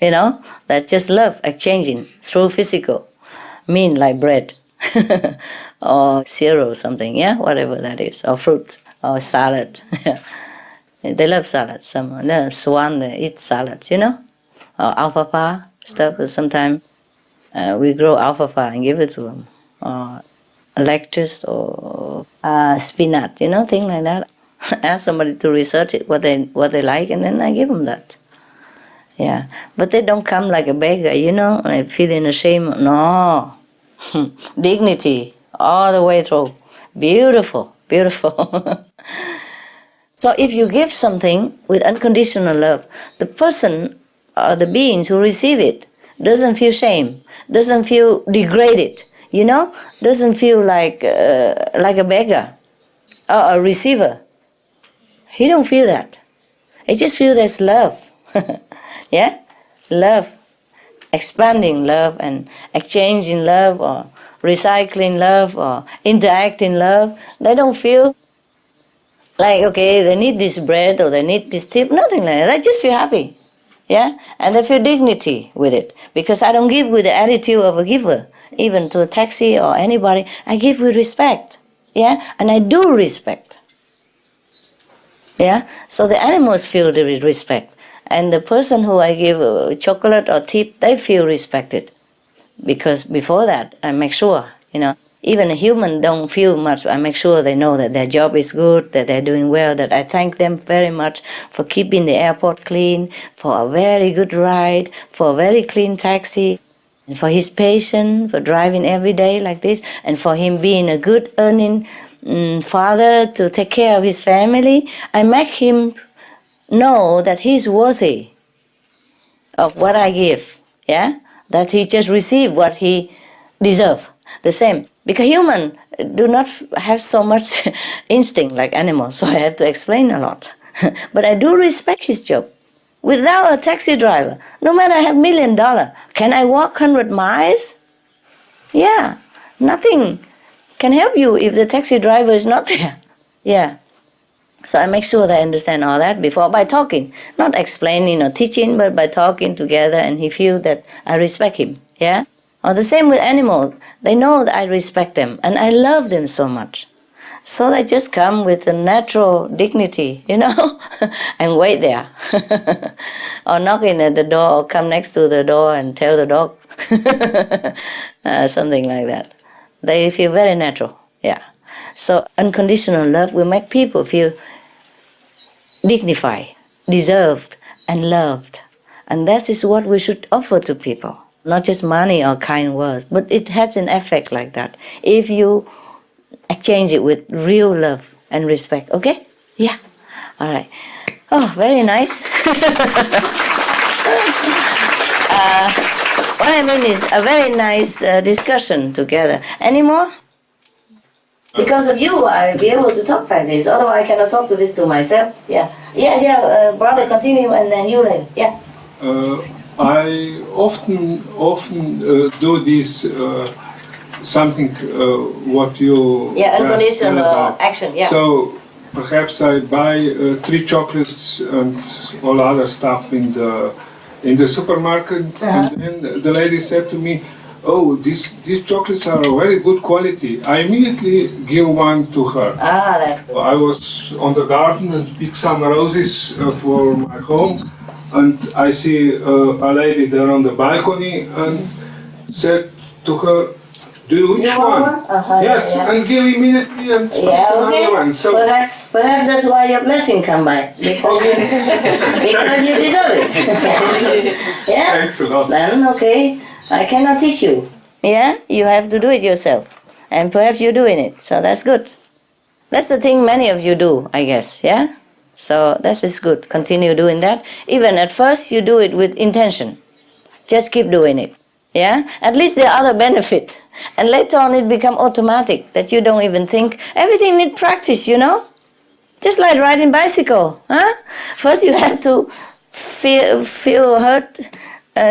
you know, that's just love exchanging through physical. Mean like bread or cereal or something, yeah, whatever that is, or fruit or salad. They love salads. Some swan they eat salads, you know, or alfalfa stuff. Sometimes we grow alfalfa and give it to them, or lettuce or spinach, you know, things like that. Ask somebody to research it, what they like, and then I give them that. Yeah, but they don't come like a beggar, like feeling ashamed. No, dignity all the way through. Beautiful, beautiful. So if you give something with unconditional love, the person or the beings who receive it doesn't feel shame, doesn't feel degraded, doesn't feel like a beggar or a receiver. He don't feel that. He just feels there's love. Yeah? Love. Expanding love and exchanging love or recycling love or interacting love. They don't feel like, okay, they need this bread or they need this tip. Nothing like that. They just feel happy. Yeah? And they feel dignity with it. Because I don't give with the attitude of a giver. Even to a taxi or anybody. I give with respect. Yeah? And I do respect. Yeah? So the animals feel the respect. And the person who I give chocolate or tip, they feel respected. Because before that, I make sure, even a human don't feel much. I make sure they know that their job is good, that they're doing well, that I thank them very much for keeping the airport clean, for a very good ride, for a very clean taxi, and for his patience, for driving every day like this, and for him being a good earning father to take care of his family. I make him know that he's worthy of what I give, yeah? That he just received what he deserves, the same. Because humans do not have so much instinct like animals, so I have to explain a lot. But I do respect his job. Without a taxi driver, no matter I have $1 million, can I walk 100 miles? Yeah, nothing can help you if the taxi driver is not there. Yeah. So I make sure they understand all that before, by talking, not explaining or teaching, but by talking together, and he feels that I respect him, yeah? Or the same with animals. They know that I respect them, and I love them so much. So they just come with a natural dignity, and wait there. Or knocking at the door, or come next to the door and tell the dog, something like that. They feel very natural, yeah. So unconditional love will make people feel dignified, deserved, and loved. And that is what we should offer to people. Not just money or kind words, but it has an effect like that. If you exchange it with real love and respect, okay? Yeah. All right. Oh, very nice. What I mean is a very nice discussion together. Any more? Because of you, I'll be able to talk like this. Otherwise, I cannot talk to this to myself. Yeah. Brother, continue, and then you later. Yeah. I often do this something what you unconditional action. Yeah. So perhaps I buy 3 chocolates and all other stuff in the supermarket, and then the lady said to me, "Oh, these chocolates are very good quality." I immediately give one to her. That's good. I was on the garden and picked some roses for my home, and I see a lady there on the balcony and said to her, "Do you wish one?" Yes, yeah. And give immediately and another one. So perhaps that's why your blessing come by, because you deserve it. Yeah. Thanks a lot. Then okay. I cannot teach you. Yeah, you have to do it yourself. And perhaps you're doing it, so that's good. That's the thing many of you do, I guess, yeah? So that is good. Continue doing that. Even at first you do it with intention. Just keep doing it, yeah? At least there are other benefits. And later on it become automatic, that you don't even think. Everything needs practice, Just like riding bicycle, huh? First you have to feel hurt,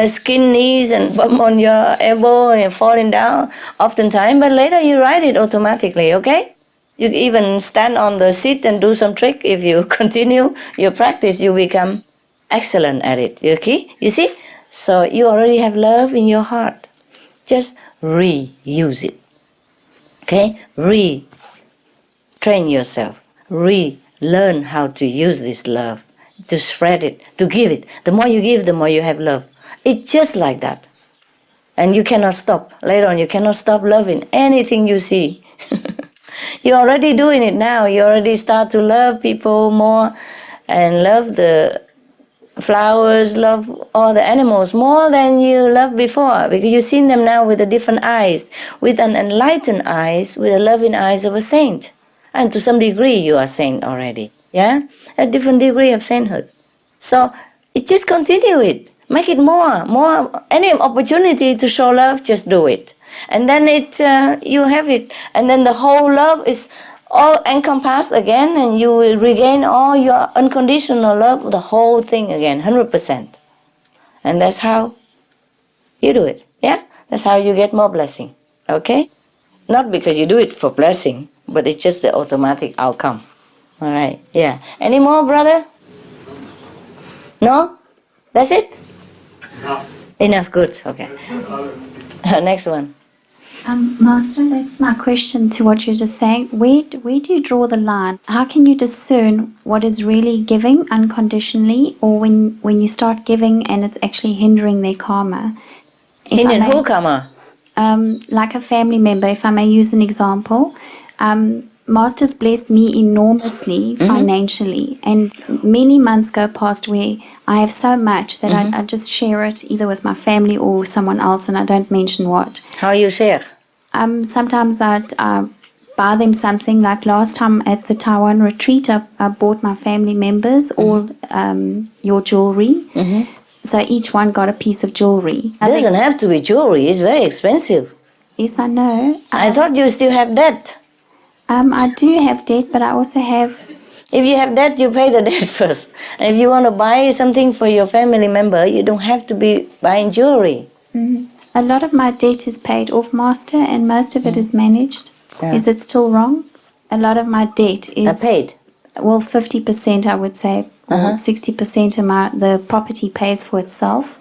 skin, knees, and bump on your elbow and you're falling down oftentimes, but later you ride it automatically, okay? You even stand on the seat and do some trick. If you continue your practice, you become excellent at it, okay? You see? So you already have love in your heart. Just reuse it, okay? Retrain yourself. Learn how to use this love, to spread it, to give it. The more you give, the more you have love. It's just like that. And you cannot stop. Later on, you cannot stop loving anything you see. You're already doing it now. You already start to love people more and love the flowers, love all the animals more than you loved before, because you've seen them now with a different eyes, with an enlightened eyes, with the loving eyes of a saint. And to some degree you are saint already, yeah? A different degree of sainthood. So it just continue it. Make it more. Any opportunity to show love, just do it. And then you have it. And then the whole love is all encompassed again, and you will regain all your unconditional love, the whole thing again, 100%. And that's how you do it, yeah? That's how you get more blessing, okay? Not because you do it for blessing, but it's just the automatic outcome. All right, yeah. Any more, brother? No? That's it? Enough, good, okay. Next one. Master, that's my question to what you're just saying. Where do you draw the line? How can you discern what is really giving unconditionally, or when you start giving and it's actually hindering their karma? Hindering who karma? Like a family member, if I may use an example. Master's blessed me enormously financially, and many months go past where I have so much that I just share it either with my family or someone else, and I don't mention what. How you share? Sometimes I'd buy them something. Like last time at the Taiwan retreat, I bought my family members all your jewelry. So each one got a piece of jewelry. It doesn't have to be jewelry. It's very expensive. Yes, I know. I thought you still have debt. I do have debt, but I also have... If you have debt, you pay the debt first. And if you want to buy something for your family member, you don't have to be buying jewelry. A lot of my debt is paid off, Master, and most of it is managed. Yeah. Is it still wrong? A lot of my debt is... paid? Well, 50% I would say, or 60% of the property pays for itself.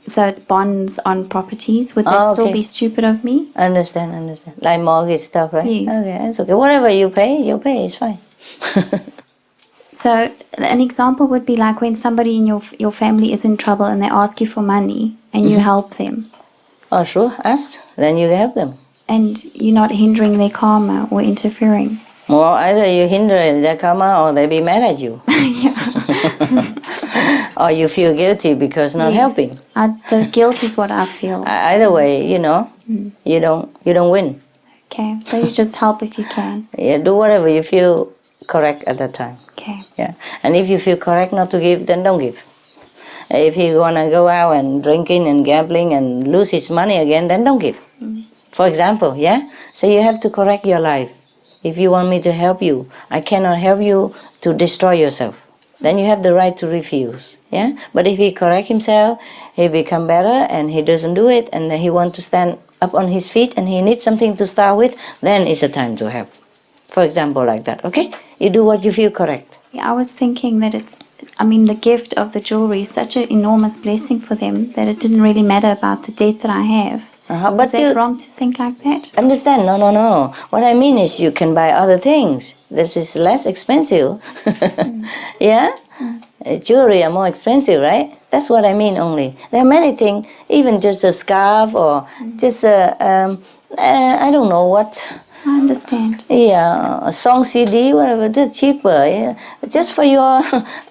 So it's bonds on properties. Would that still be stupid of me? Understand. Like mortgage stuff, right? Yes. Okay, that's okay. Whatever you pay, it's fine. So an example would be like when somebody in your family is in trouble and they ask you for money and you help them. Oh, sure. Ask. Then you help them. And you're not hindering their karma or interfering. Well, either you hinder their karma or they be mad at you. Or you feel guilty because not helping. The guilt is what I feel. Either way, you don't win. Okay, so you just help if you can. Yeah, do whatever you feel correct at that time. Okay. Yeah, and if you feel correct not to give, then don't give. If he wanna go out and drinking and gambling and lose his money again, then don't give. For example, yeah. So you have to correct your life. If you want me to help you, I cannot help you to destroy yourself. Then you have the right to refuse, yeah? But if he correct himself, he become better and he doesn't do it, and then he want to stand up on his feet and he needs something to start with, then it's the time to help. For example, like that, okay? You do what you feel correct. I was thinking that the gift of the jewelry is such an enormous blessing for them that it didn't really matter about the debt that I have. But is that wrong to think like that? Understand? No. What I mean is you can buy other things. This is less expensive. Yeah? Jewelry are more expensive, right? That's what I mean only. There are many things, even just a scarf or just I don't know what. I understand. Yeah, a song CD, whatever, that's cheaper. Yeah? Just for your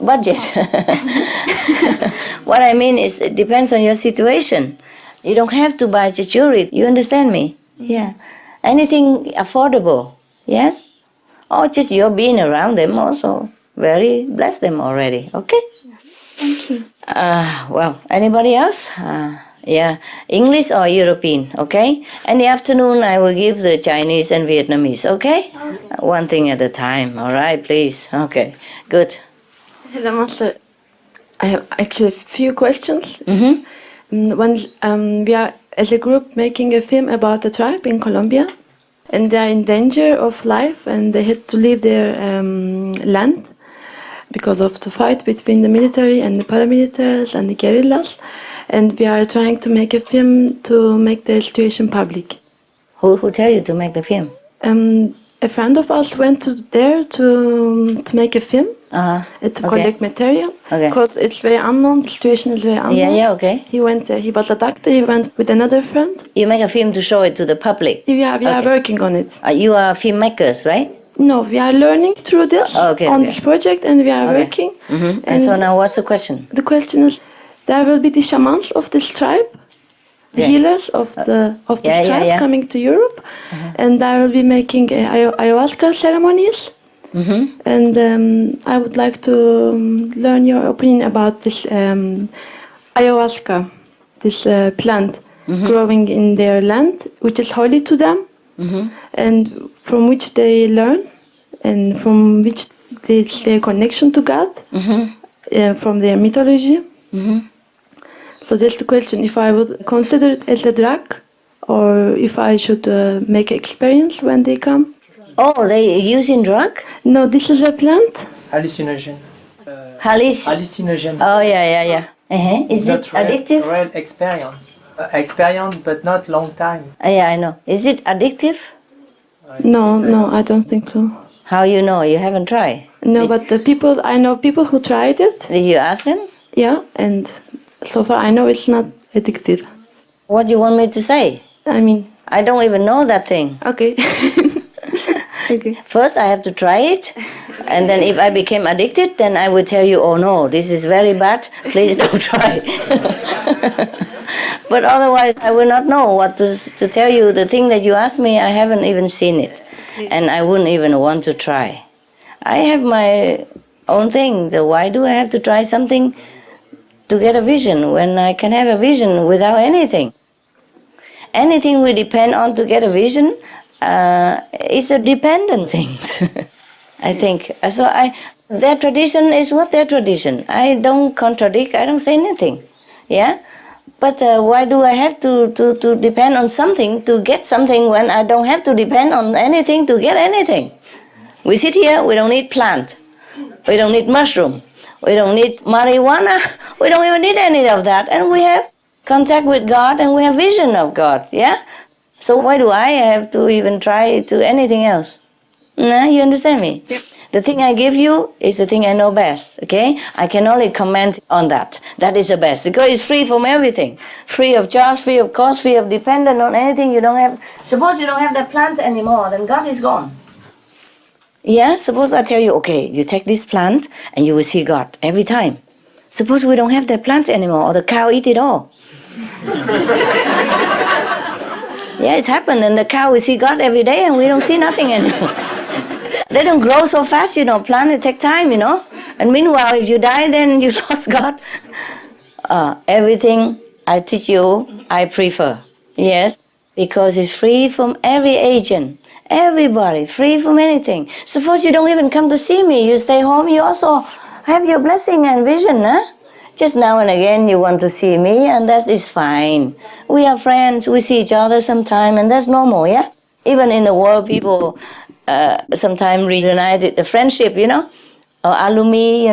budget. What I mean is it depends on your situation. You don't have to buy just jewelry. You understand me? Yeah. Anything affordable. Yes? Or just your being around them also. Very bless them already. Okay? Thank you. Well, anybody else? Yeah. English or European, okay? In the afternoon, I will give the Chinese and Vietnamese, okay? One thing at a time, all right, please? Okay, good. Hello, Master. I have actually a few questions. One, we are as a group making a film about a tribe in Colombia, and they are in danger of life, and they had to leave their land because of the fight between the military and the paramilitaries and the guerrillas. And we are trying to make a film to make the situation public. Who tell you to make the film? A friend of us went there to make a film, to collect material. Because it's very unknown, the situation is very unknown. Okay. He went there, he was a doctor, he went with another friend. You make a film to show it to the public? We are working on it. You are filmmakers, right? No, we are learning through this this project, and we are working. And so now what's the question? The question is, there will be the shamans of this tribe, the healers of this tribe coming to Europe, and I will be making ayahuasca ceremonies. And I would like to learn your opinion about this ayahuasca, this plant growing in their land, which is holy to them, and from which they learn, and from which it's their connection to God, from their mythology. So that's the question, if I would consider it as a drug, or if I should make an experience when they come. Oh, they using drug? No, this is a plant. Hallucinogen. Hallucinogen. Oh, yeah. Is it addictive? Real experience. Experience, but not long time. Yeah, I know. Is it addictive? No, I don't think so. How you know? You haven't tried? No, but I know people who tried it. Did you ask them? Yeah, and so far I know it's not addictive. What do you want me to say? I don't even know that thing. Okay. Okay. First I have to try it, and then if I became addicted, then I would tell you, oh no, this is very bad, please don't try. But otherwise I will not know what to tell you. The thing that you asked me, I haven't even seen it, and I wouldn't even want to try. I have my own thing, so why do I have to try something to get a vision when I can have a vision without anything? Anything we depend on to get a vision, it's a dependent thing, I think. So their tradition is what their tradition. I don't contradict, I don't say anything, yeah? But why do I have to depend on something to get something when I don't have to depend on anything to get anything? We sit here, we don't need plant, we don't need mushroom, we don't need marijuana, we don't even need any of that, and we have contact with God and we have vision of God, yeah? So why do I have to even try to anything else? No, you understand me? Yep. The thing I give you is the thing I know best, okay? I can only comment on that. That is the best, because it's free from everything. Free of charge, free of cost, free of dependent on anything you don't have. Suppose you don't have that plant anymore, then God is gone. Yeah, suppose I tell you, okay, you take this plant and you will see God every time. Suppose we don't have that plant anymore, or the cow eat it all. Yeah, it's happened, and the cow will see God every day and we don't see nothing anymore. They don't grow so fast, plants take time, And meanwhile, if you die, then you lost God. Everything I teach you, I prefer. Yes, because it's free from every agent. Everybody, free from anything. Suppose you don't even come to see me, you stay home, you also have your blessing and vision, huh? Just now and again you want to see me, and that is fine. We are friends, we see each other sometime, and that's normal, yeah? Even in the world, people sometimes reunite the friendship, or alumni,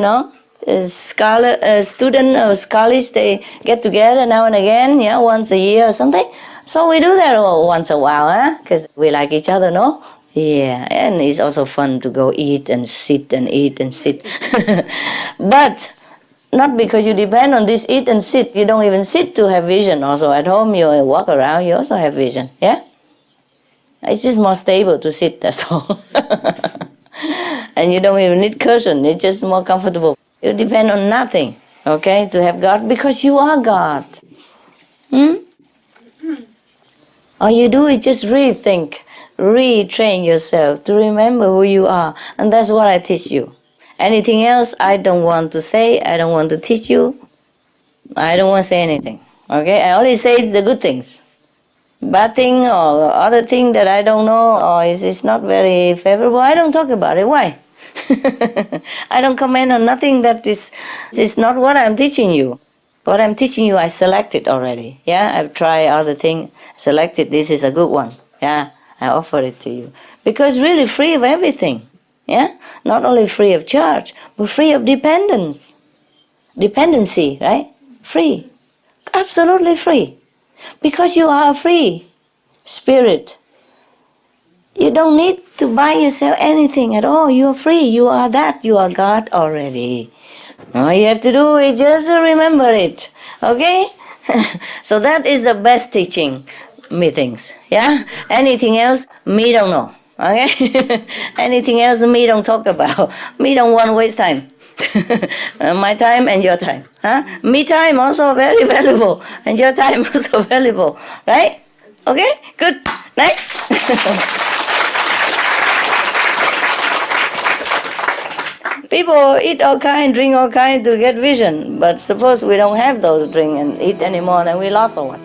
student or scholars, they get together now and again, once a year or something. So we do that once a while, because we like each other, no? Yeah, and it's also fun to go eat and sit and eat and sit. But not because you depend on this eat and sit. You don't even sit to have vision. Also at home, you walk around, you also have vision, yeah? It's just more stable to sit, that's all. And you don't even need cushion, it's just more comfortable. You depend on nothing, okay, to have God, because you are God. All you do is just rethink, retrain yourself to remember who you are, and that's what I teach you. Anything else, I don't want to say, I don't want to teach you, I don't want to say anything, okay? I only say the good things. Bad thing or other thing that I don't know or is not very favorable, I don't talk about it. Why? I don't comment on nothing that is not what I'm teaching you. What I'm teaching you, I selected already. Yeah, I've tried other things, selected, this is a good one. Yeah, I offer it to you. Because really free of everything. Yeah, not only free of charge, but free of dependence. Dependency, right? Free. Absolutely free. Because you are a free spirit. You don't need to buy yourself anything at all. You are free. You are that. You are God already. All you have to do is just remember it. Okay? So that is the best teaching meetings. Yeah? Anything else, me don't know. Okay? Anything else, me don't talk about. Me don't want to waste time. My time and your time. Huh? Me time also very valuable. And your time also valuable. Right? Okay? Good. Next. People eat all kind, drink all kind to get vision, but suppose we don't have those drink and eat anymore, then we lost all one.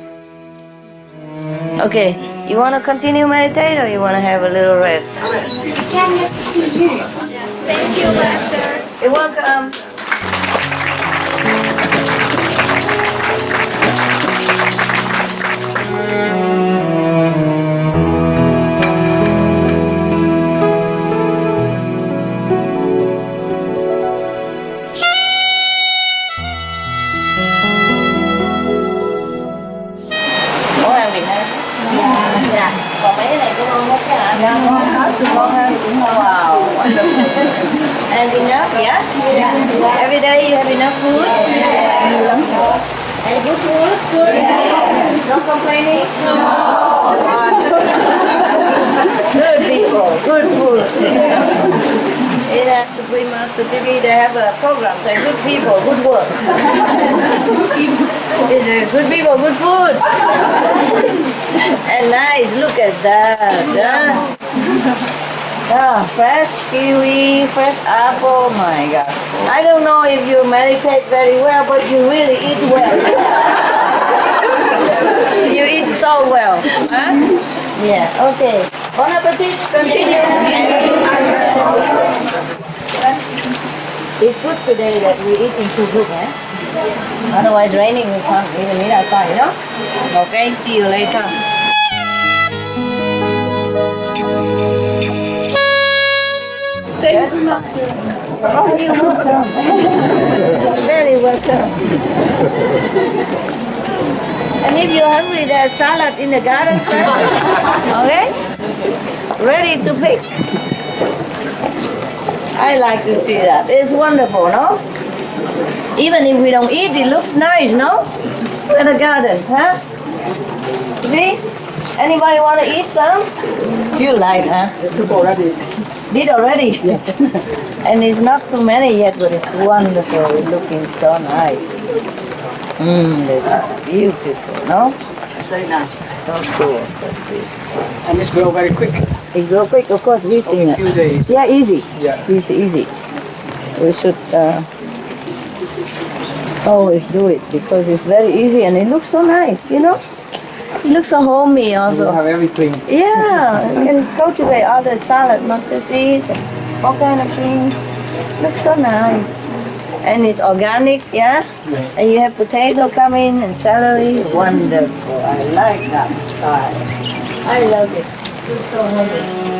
Okay, you want to continue meditate or you want to have a little rest? Again, good to see you. Thank you, Master. You're welcome. Còn mấy cái này cũng ngon hết chứ hả? Dạ, ngon hết, ngon hơn cũng ngon. Wow, wonderful. And enough, yeah? Every day you have enough food? And good food? Good. No complaining? No. Good people, good food. In Supreme Master TV, they have a program, say good people, good work. It's good people, good food. And nice, look at that. Fresh kiwi, fresh apple, my God. I don't know if you meditate very well, but you really eat well. You eat so well. Huh? Yeah, okay. Bon appetit, continue. It's good today that we eat in two groups, eh? Otherwise raining we can't even eat outside, you know? Okay, see you later. Thank you, Master. Oh, you're welcome. Very welcome. And if you're hungry, there's salad in the garden fresh. Okay? Ready to pick. I like to see that. It's wonderful, no? Even if we don't eat, it looks nice, no? Look at the garden, huh? See? Anybody want to eat some? You like, huh? Already. Did already? Yes. And it's not too many yet, but it's wonderful. It's looking so nice. This is beautiful, no? It's very nice. So cool. So beautiful. And it's grow very quick. It grow quick, of course. We've seen Only a it. few days. Yeah, easy. Yeah. Easy. We should always do it because it's very easy and it looks so nice, you know? It looks so homey also. You have everything. Yeah, you can cultivate other salad, not just these, all kind of things. Looks so nice. And it's organic, yeah? Yes. And you have potato coming and celery. Wonderful. I like that style. I love it. It's so wonderful.